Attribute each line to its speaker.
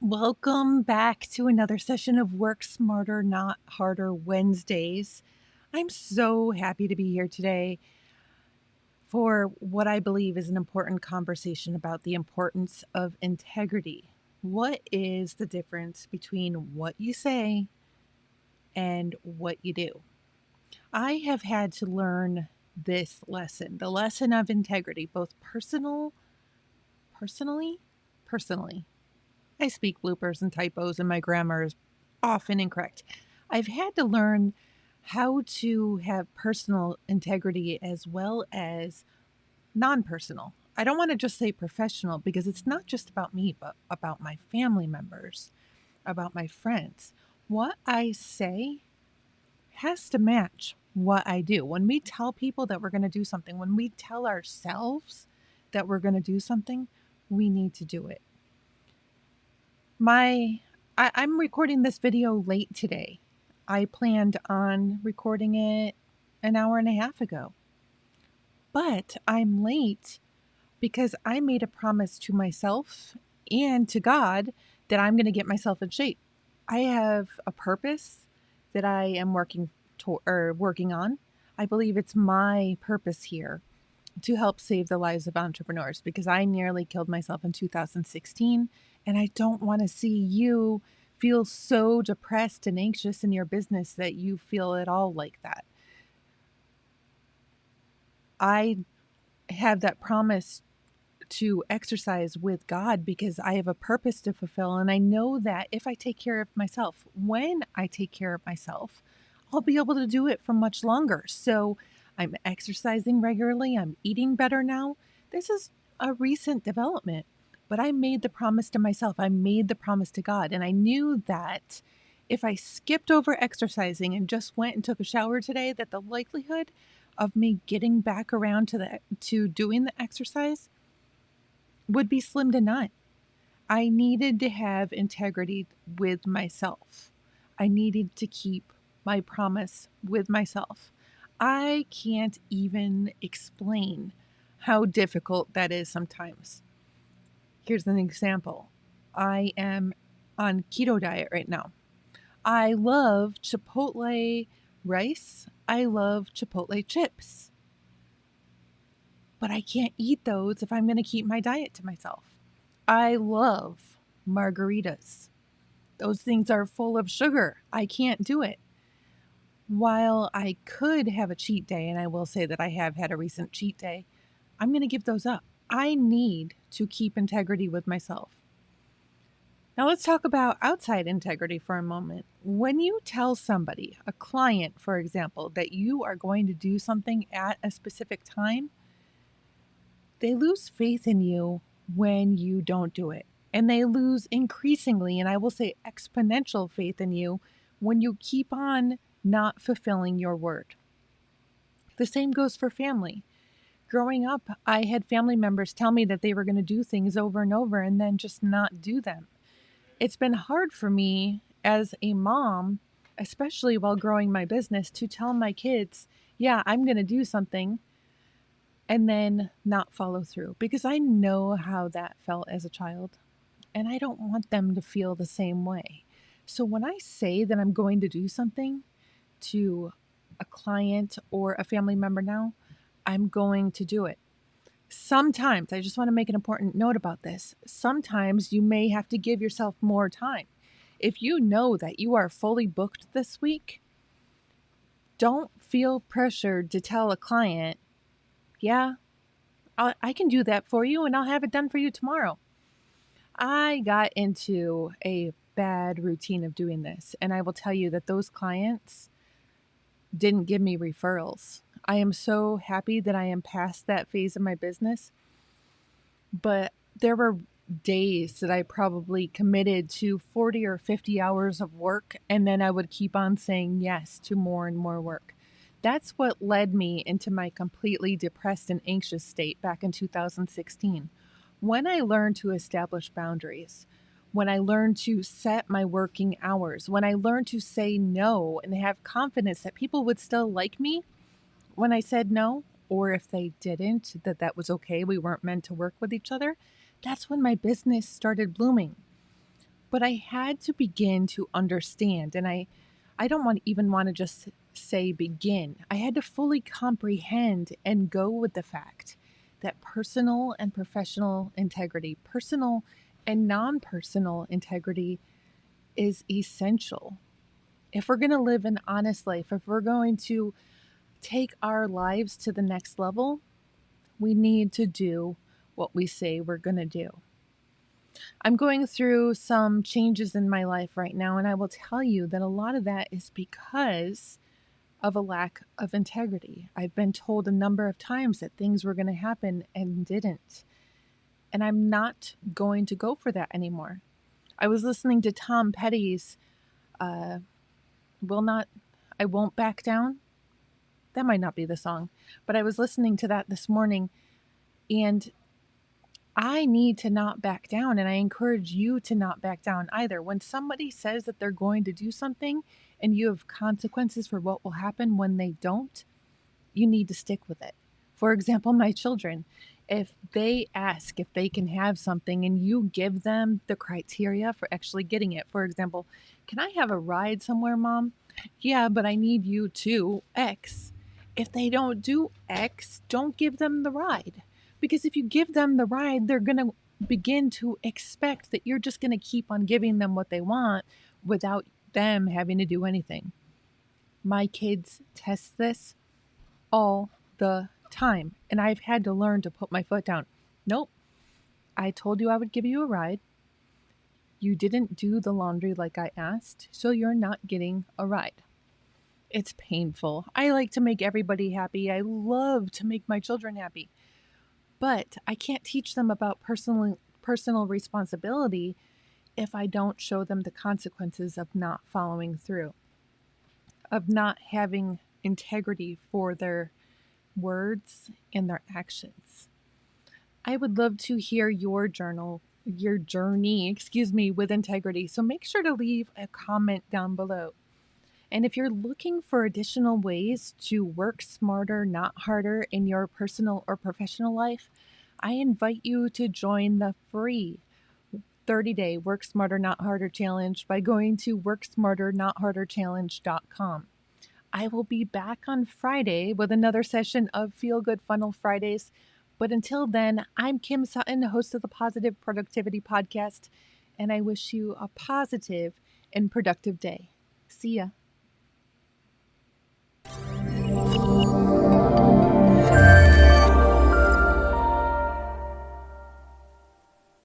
Speaker 1: Welcome back to another session of Work Smarter, Not Harder Wednesdays. I'm so happy to be here today for what I believe is an important conversation about the importance of integrity. What is the difference between what you say and what you do? I have had to learn this lesson, the lesson of integrity, both personally, personally. I speak bloopers and typos, and my grammar is often incorrect. I've had to learn how to have personal integrity as well as non personal. I don't want to just say professional because it's not just about me, but about my family members, about my friends. What I say has to match what I do. When we tell people that we're going to do something, when we tell ourselves that we're going to do something, we need to do it. I'm recording this video late today. I planned on recording it an hour and a half ago. But I'm late because I made a promise to myself and to God that I'm going to get myself in shape. I have a purpose that I am working on. I believe it's my purpose here to help save the lives of entrepreneurs because I nearly killed myself in 2016, and I don't want to see you feel so depressed and anxious in your business that you feel at all like that. I have that promise to exercise with God because I have a purpose to fulfill, and I know that if I take care of myself, when I take care of myself, I'll be able to do it for much longer. So I'm exercising regularly. I'm eating better now. This is a recent development, but I made the promise to myself. I made the promise to God. And I knew that if I skipped over exercising and just went and took a shower today, that the likelihood of me getting back around to doing the exercise would be slim to none. I needed to have integrity with myself. I needed to keep my promise with myself. I can't even explain how difficult that is sometimes. Here's an example. I am on keto diet right now. I love Chipotle rice. I love Chipotle chips. But I can't eat those if I'm going to keep my diet to myself. I love margaritas. Those things are full of sugar. I can't do it. While I could have a cheat day, and I will say that I have had a recent cheat day, I'm going to give those up. I need to keep integrity with myself. Now, let's talk about outside integrity for a moment. When you tell somebody, a client, for example, that you are going to do something at a specific time, they lose faith in you when you don't do it. And they lose increasingly, and I will say exponential faith in you when you keep on not fulfilling your word. The same goes for family. Growing up, I had family members tell me that they were going to do things over and over and then just not do them. It's been hard for me as a mom, especially while growing my business, to tell my kids, yeah, I'm going to do something and then not follow through because I know how that felt as a child and I don't want them to feel the same way. So when I say that I'm going to do something to a client or a family member now, I'm going to do it. Sometimes, I just want to make an important note about this. Sometimes you may have to give yourself more time. If you know that you are fully booked this week, don't feel pressured to tell a client, yeah, I can do that for you and I'll have it done for you tomorrow. I got into a bad routine of doing this, and I will tell you that those clients didn't give me referrals. I am so happy that I am past that phase of my business, but there were days that I probably committed to 40 or 50 hours of work, and then I would keep on saying yes to more and more work. That's what led me into my completely depressed and anxious state back in 2016. When I learned to establish boundaries, when I learned to set my working hours, when I learned to say no and have confidence that people would still like me when I said no, or if they didn't, that was okay, we weren't meant to work with each other, that's when my business started blooming. But I had to begin to understand, and I don't even want to just say begin. I had to fully comprehend and go with the fact that personal and professional integrity, personal and non-personal integrity is essential. If we're going to live an honest life, if we're going to take our lives to the next level, we need to do what we say we're going to do. I'm going through some changes in my life right now, and I will tell you that a lot of that is because of a lack of integrity. I've been told a number of times that things were going to happen and didn't. And I'm not going to go for that anymore. I was listening to Tom Petty's uh, Will Not, I Won't Back Down. That might not be the song, but I was listening to that this morning, and I need to not back down, and I encourage you to not back down either. When somebody says that they're going to do something and you have consequences for what will happen when they don't, you need to stick with it. For example, my children, if they ask if they can have something and you give them the criteria for actually getting it, for example, can I have a ride somewhere, Mom? Yeah, but I need you to X. If they don't do X, don't give them the ride. Because if you give them the ride, they're going to begin to expect that you're just going to keep on giving them what they want without them having to do anything. My kids test this all the time, and I've had to learn to put my foot down. Nope, I told you I would give you a ride. You didn't do the laundry like I asked, so you're not getting a ride. It's painful. I like to make everybody happy. I love to make my children happy. But I can't teach them about personal responsibility if I don't show them the consequences of not following through, of not having integrity for their words and their actions. I would love to hear your journey, with integrity. So make sure to leave a comment down below. And if you're looking for additional ways to work smarter, not harder in your personal or professional life, I invite you to join the free 30-day Work Smarter, Not Harder challenge by going to worksmarternotharderchallenge.com. I will be back on Friday with another session of Feel Good Funnel Fridays. But until then, I'm Kim Sutton, host of the Positive Productivity Podcast, and I wish you a positive and productive day. See ya.